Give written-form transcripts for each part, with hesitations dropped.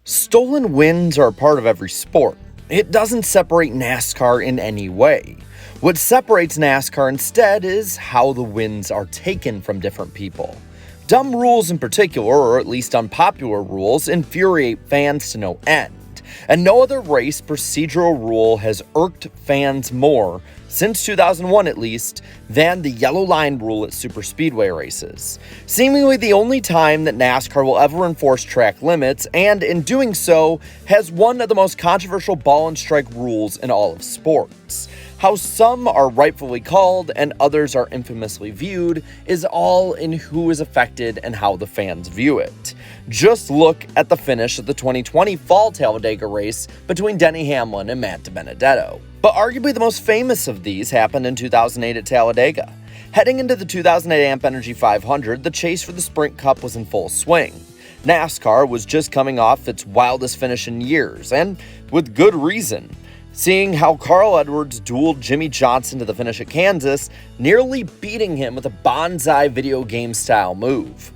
Stolen wins are a part of every sport. It doesn't separate NASCAR in any way. What separates NASCAR instead is how the wins are taken from different people. Dumb rules in particular, or at least unpopular rules, infuriate fans to no end. And no other race procedural rule has irked fans more, since 2001 at least, than the yellow line rule at superspeedway races. Seemingly the only time that NASCAR will ever enforce track limits, and in doing so, has one of the most controversial ball and strike rules in all of sports. How some are rightfully called and others are infamously viewed is all in who is affected and how the fans view it. Just look at the finish of the 2020 Fall Talladega race between Denny Hamlin and Matt DiBenedetto. But arguably the most famous of these happened in 2008 at Talladega. Heading into the 2008 Amp Energy 500, the chase for the Sprint Cup was in full swing. NASCAR was just coming off its wildest finish in years, and with good reason. Seeing how Carl Edwards dueled Jimmy Johnson to the finish at Kansas, nearly beating him with a bonsai video game style move.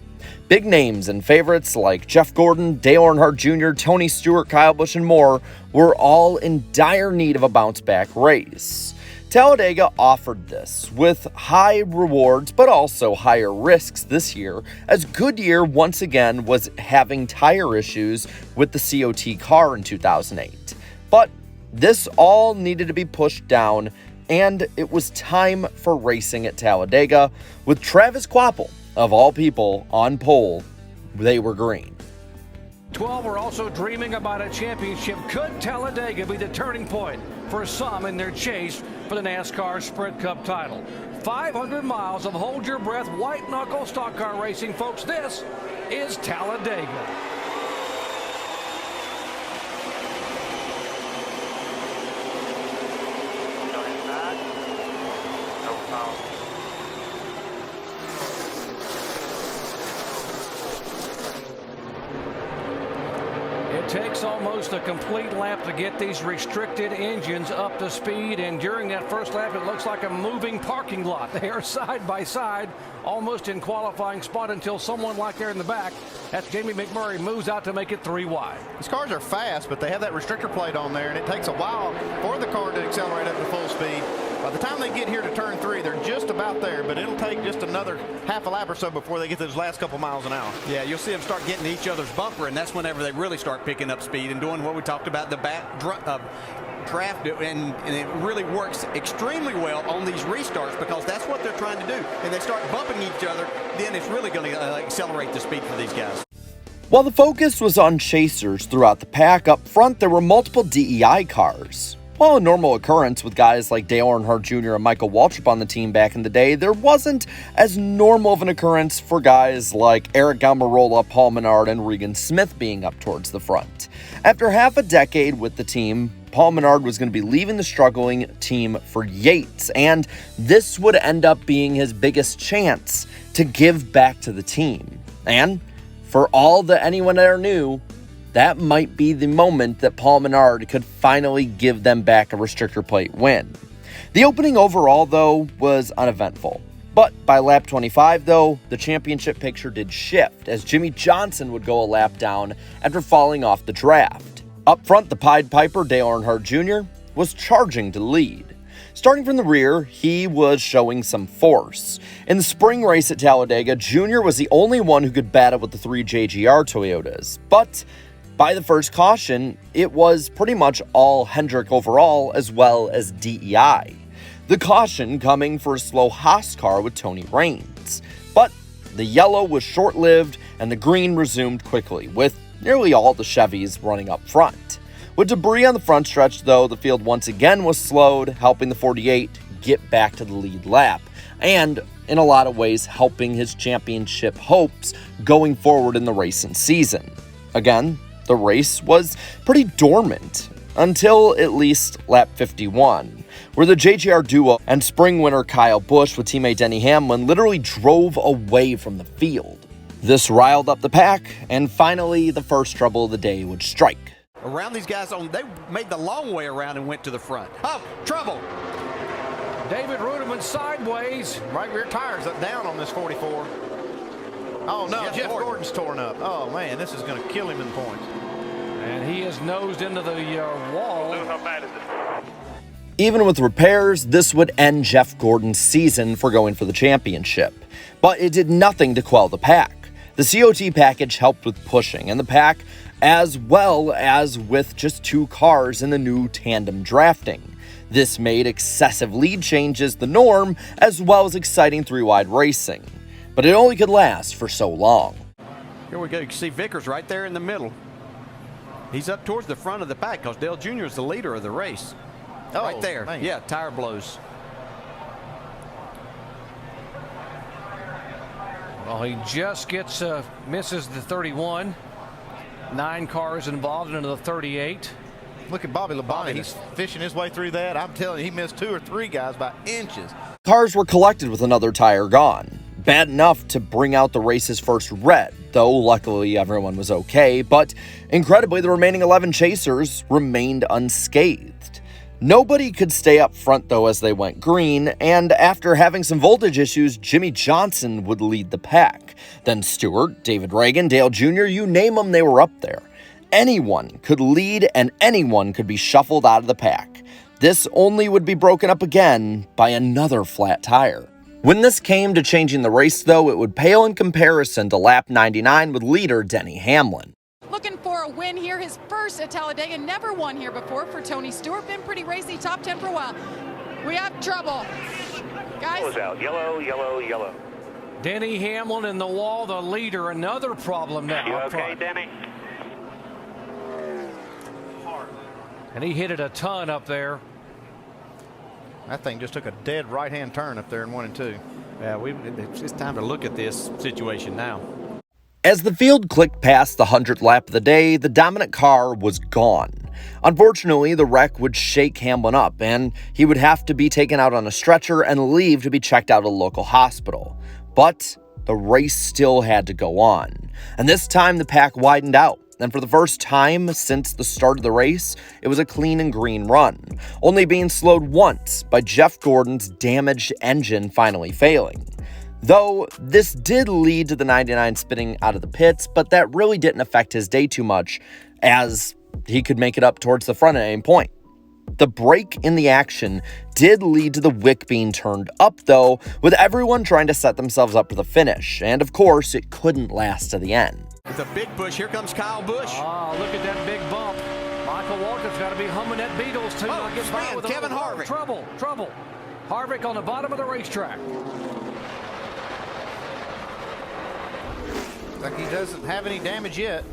Big names and favorites like Jeff Gordon, Dale Earnhardt Jr., Tony Stewart, Kyle Busch, and more were all in dire need of a bounce-back race. Talladega offered this, with high rewards but also higher risks this year, as Goodyear once again was having tire issues with the COT car in 2008. But this all needed to be pushed down, and it was time for racing at Talladega, with Travis Kvapil, of all people, on pole. They were green. 12 are also dreaming about a championship. Could Talladega be the turning point for some in their chase for the NASCAR Sprint Cup title? 500 miles of hold your breath, white knuckle stock car racing, folks. This is Talladega. It takes almost a complete lap to get these restricted engines up to speed, and during that first lap it looks like a moving parking lot. They are side by side, almost in qualifying spot until someone like there in the back, that's Jamie McMurray, moves out to make it 3 wide. These cars are fast, but they have that restrictor plate on there, and it takes a while for the car to accelerate up to full speed. By the time they get here to turn 3, they're just about there, but it'll take just another half a lap or so before they get those last couple miles an hour. Yeah, you'll see them start getting each other's bumper, and that's whenever they really start picking up speed and doing what we talked about, the back draft, and it really works extremely well on these restarts because that's what they're trying to do. And they start bumping each other, then it's really going to accelerate the speed for these guys. While the focus was on chasers throughout the pack, up front there were multiple DEI cars. While a normal occurrence with guys like Dale Earnhardt Jr. and Michael Waltrip on the team back in the day, there wasn't as normal of an occurrence for guys like Eric Almirola, Paul Menard, and Regan Smith being up towards the front. After half a decade with the team, Paul Menard was going to be leaving the struggling team for Yates, and this would end up being his biggest chance to give back to the team. And for all that anyone ever knew, that might be the moment that Paul Menard could finally give them back a restrictor plate win. The opening overall, though, was uneventful. But by lap 25, though, the championship picture did shift, as Jimmy Johnson would go a lap down after falling off the draft. Up front, the Pied Piper, Dale Earnhardt Jr., was charging to lead. Starting from the rear, he was showing some force. In the spring race at Talladega, Jr. was the only one who could battle with the 3 JGR Toyotas, but by the first caution, it was pretty much all Hendrick overall as well as DEI. The caution coming for a slow Haas car with Tony Raines. But the yellow was short-lived and the green resumed quickly, with nearly all the Chevys running up front. With debris on the front stretch, though, the field once again was slowed, helping the 48 get back to the lead lap, and in a lot of ways helping his championship hopes going forward in the racing season. Again, the race was pretty dormant until at least lap 51, where the JGR duo and spring winner Kyle Busch with teammate Denny Hamlin literally drove away from the field. This riled up the pack, and finally the first trouble of the day would strike. Around these guys, they made the long way around and went to the front. Oh, trouble! David Rudiman sideways. Right rear tires up down on this 44. Oh, no, Jeff Gordon's torn up. Oh, man, this is going to kill him in points. just nosed into the wall. Even with repairs, this would end Jeff Gordon's season for going for the championship. But it did nothing to quell the pack. The COT package helped with pushing, and the pack, as well as with just 2 cars in the new tandem drafting. This made excessive lead changes the norm, as well as exciting 3-wide racing. But it only could last for so long. Here we go. You can see Vickers right there in the middle. He's up towards the front of the pack because Dale Jr. is the leader of the race. Oh, right there. Man. Yeah, tire blows. Well, he just gets misses the 31. 9 cars involved into the 38. Look at Bobby Labonte. He's fishing his way through that. I'm telling you, he missed 2 or 3 guys by inches. Cars were collected with another tire gone. Bad enough to bring out the race's first red, though luckily everyone was okay, but incredibly the remaining 11 chasers remained unscathed. Nobody could stay up front though as they went green, and after having some voltage issues, Jimmy Johnson would lead the pack. Then Stewart, David Regan, Dale Jr., you name them, they were up there. Anyone could lead and anyone could be shuffled out of the pack. This only would be broken up again by another flat tire. When this came to changing the race though, it would pale in comparison to lap 99 with leader Denny Hamlin. Looking for a win here, his first at Talladega, never won here before for Tony Stewart. Been pretty racy, top 10 for a while. We have trouble. Guys. Goes out, yellow, yellow, yellow. Denny Hamlin in the wall, the leader. Another problem now. You up okay, front. Denny? And he hit it a ton up there. That thing just took a dead right-hand turn up there in 1 and 2. Yeah, it's time to look at this situation now. As the field clicked past the 100th lap of the day, the dominant car was gone. Unfortunately, the wreck would shake Hamlin up, and he would have to be taken out on a stretcher and leave to be checked out at a local hospital. But the race still had to go on, and this time the pack widened out. And for the first time since the start of the race, it was a clean and green run, only being slowed once by Jeff Gordon's damaged engine finally failing. Though this did lead to the 99 spinning out of the pits, but that really didn't affect his day too much, as he could make it up towards the front at any point. The break in the action did lead to the wick being turned up though, with everyone trying to set themselves up for the finish, and of course it couldn't last to the end. With a big push, here comes Kyle Busch. Oh, look at that big bump. Michael Walker's got to be humming that Beatles too. Oh, Gets by spin, with Kevin Harvick. Trouble. Harvick on the bottom of the racetrack. Like he doesn't have any damage yet.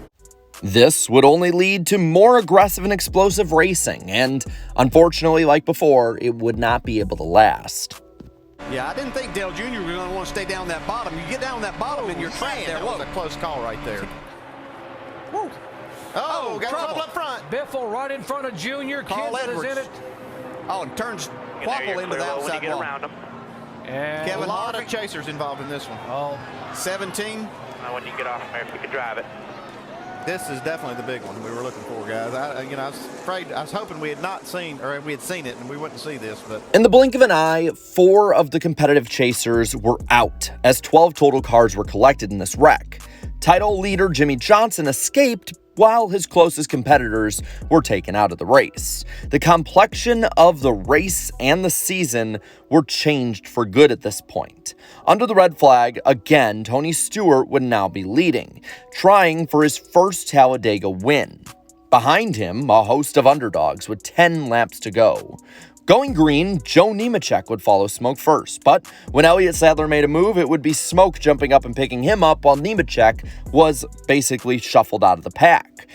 This would only lead to more aggressive and explosive racing, and unfortunately, like before, it would not be able to last. Yeah, I didn't think Dale Jr. was going to want to stay down that bottom. You get down that bottom and you're trapped there. That was a close call right there. Woo. Oh, got trouble. trouble up front. Biffle right in front of Junior. Carl Kenseth is in Edwards. it. Oh, and turns And there Quapple you're into the clear low when you outside get wall. around them. And A Kevin lot Harvick. of chasers involved in this one. oh, 17. Now when you get off there, if you can drive it. This is definitely the big one we were looking for, guys. I was hoping we had not seen, or we had seen it and we wouldn't see this, but In the blink of an eye, 4 of the competitive chasers were out, as 12 total cars were collected in this wreck. Title leader Jimmy Johnson escaped, while his closest competitors were taken out of the race. The complexion of the race and the season were changed for good at this point. Under the red flag, again, Tony Stewart would now be leading, trying for his first Talladega win. Behind him, a host of underdogs with 10 laps to go. Going green, Joe Nemechek would follow Smoke first, but when Elliott Sadler made a move, it would be Smoke jumping up and picking him up while Nemechek was basically shuffled out of the pack.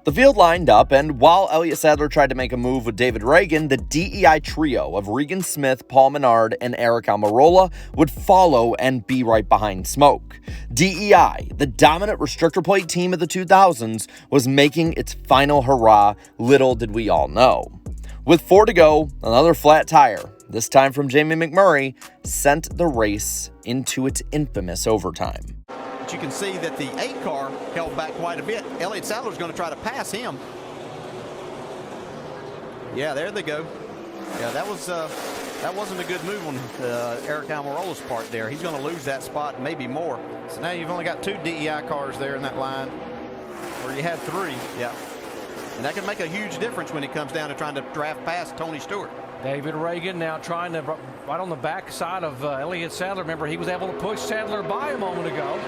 The field lined up, and while Elliott Sadler tried to make a move with David Regan, the DEI trio of Regan Smith, Paul Menard, and Eric Almirola would follow and be right behind Smoke. DEI, the dominant restrictor plate team of the 2000s, was making its final hurrah, little did we all know. With 4 to go, another flat tire, this time from Jamie McMurray, sent the race into its infamous overtime. But you can see that the 8 car held back quite a bit. Elliott Sadler's going to try to pass him. Yeah, there they go. Yeah, that wasn't a good move on Eric Almirola's part there. He's going to lose that spot, maybe more. so now you've only got 2 DEI cars there in that line, where you had 3. Yeah. And that can make a huge difference when it comes down to trying to draft past Tony Stewart. David Regan now trying to right on the backside of Elliott Sadler. Remember, he was able to push Sadler by a moment ago.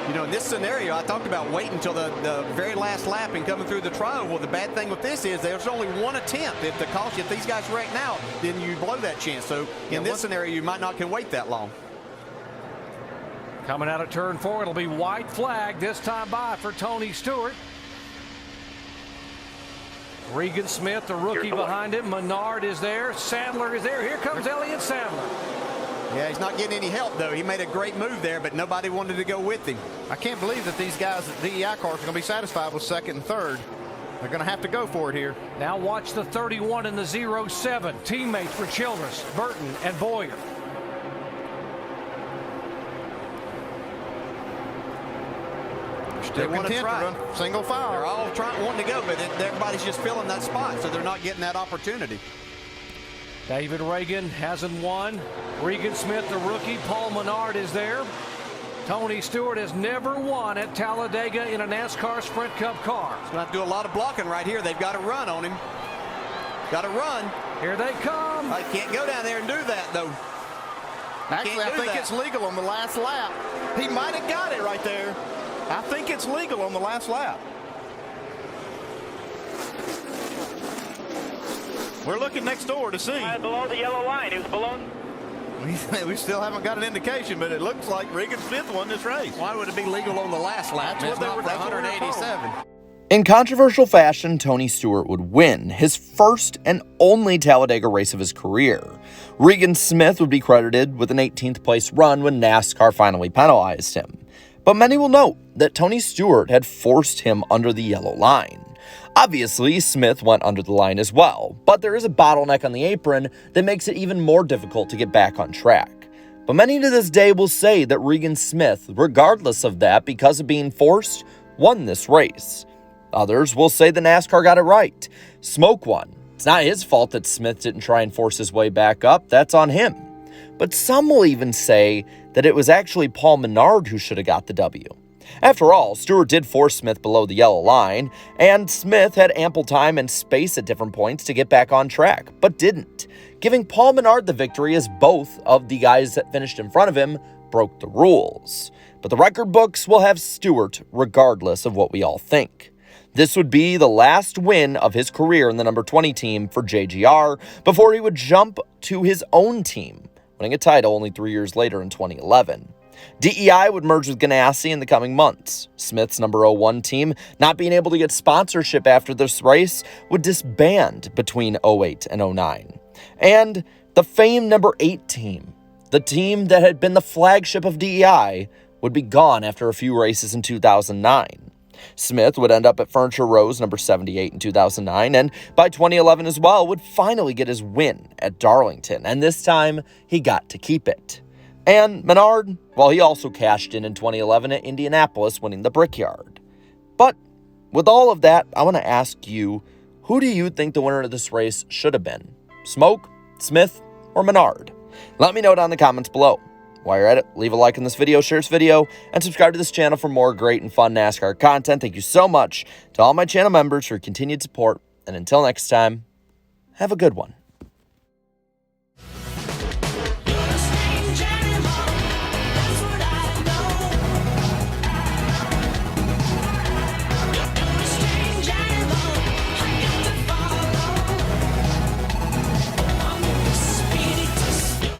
You know, in this scenario, I talked about waiting until the very last lap and coming through the trial. Well, the bad thing with this is there's only one attempt. If these guys wreck now, then you blow that chance. So in this scenario, you might not can wait that long. Coming out of turn 4, it'll be white flag this time by for Tony Stewart. Regan Smith, the rookie behind him. Menard is there. Sadler is there. Here comes Elliott Sadler. Yeah, he's not getting any help, though. He made a great move there, but nobody wanted to go with him. I can't believe that these guys at DEI cars are going to be satisfied with second and third. They're going to have to go for it here. Now watch the 31 and the 07. Teammates for Childress, Burton, and Boyer. Still content to run single file. They're all wanting to go, but everybody's just filling that spot, so they're not getting that opportunity. David Regan hasn't won. Regan Smith, the rookie. Paul Menard is there. Tony Stewart has never won at Talladega in a NASCAR Sprint Cup car. He's going to have to do a lot of blocking right here. They've got to run on him. Got to run. Here they come. I can't go down there and do that, though. Actually, I think it's legal on the last lap. He might have got it right there. I think it's legal on the last lap. We're looking next door to see. Below the yellow line. It was below. We still haven't got an indication, but it looks like Regan Smith won this race. Why would it be legal on the last lap? That's what they were 187. In controversial fashion, Tony Stewart would win his first and only Talladega race of his career. Regan Smith would be credited with an 18th place run when NASCAR finally penalized him. But many will note that Tony Stewart had forced him under the yellow line. Obviously, Smith went under the line as well, but there is a bottleneck on the apron that makes it even more difficult to get back on track. But many to this day will say that Regan Smith, regardless of that, because of being forced, won this race. Others will say the NASCAR got it right. Smoke won. It's not his fault that Smith didn't try and force his way back up. That's on him. But some will even say that it was actually Paul Menard who should have got the W. After all, Stewart did force Smith below the yellow line, and Smith had ample time and space at different points to get back on track, but didn't, giving Paul Menard the victory as both of the guys that finished in front of him broke the rules. But the record books will have Stewart regardless of what we all think. This would be the last win of his career in the number 20 team for JGR before he would jump to his own team, winning a title only 3 years later in 2011. DEI would merge with Ganassi in the coming months. Smith's number 01 team, not being able to get sponsorship after this race, would disband between 08 and 09. And the famed number 8 team, the team that had been the flagship of DEI, would be gone after a few races in 2009. Smith would end up at Furniture Row's number 78 in 2009, and by 2011 as well, would finally get his win at Darlington, and this time, he got to keep it. And Menard, well, he also cashed in 2011 at Indianapolis, winning the Brickyard. But with all of that, I want to ask you, who do you think the winner of this race should have been? Smoke, Smith, or Menard? Let me know down in the comments below. While you're at it, leave a like on this video, share this video, and subscribe to this channel for more great and fun NASCAR content. Thank you so much to all my channel members for your continued support. And until next time, have a good one.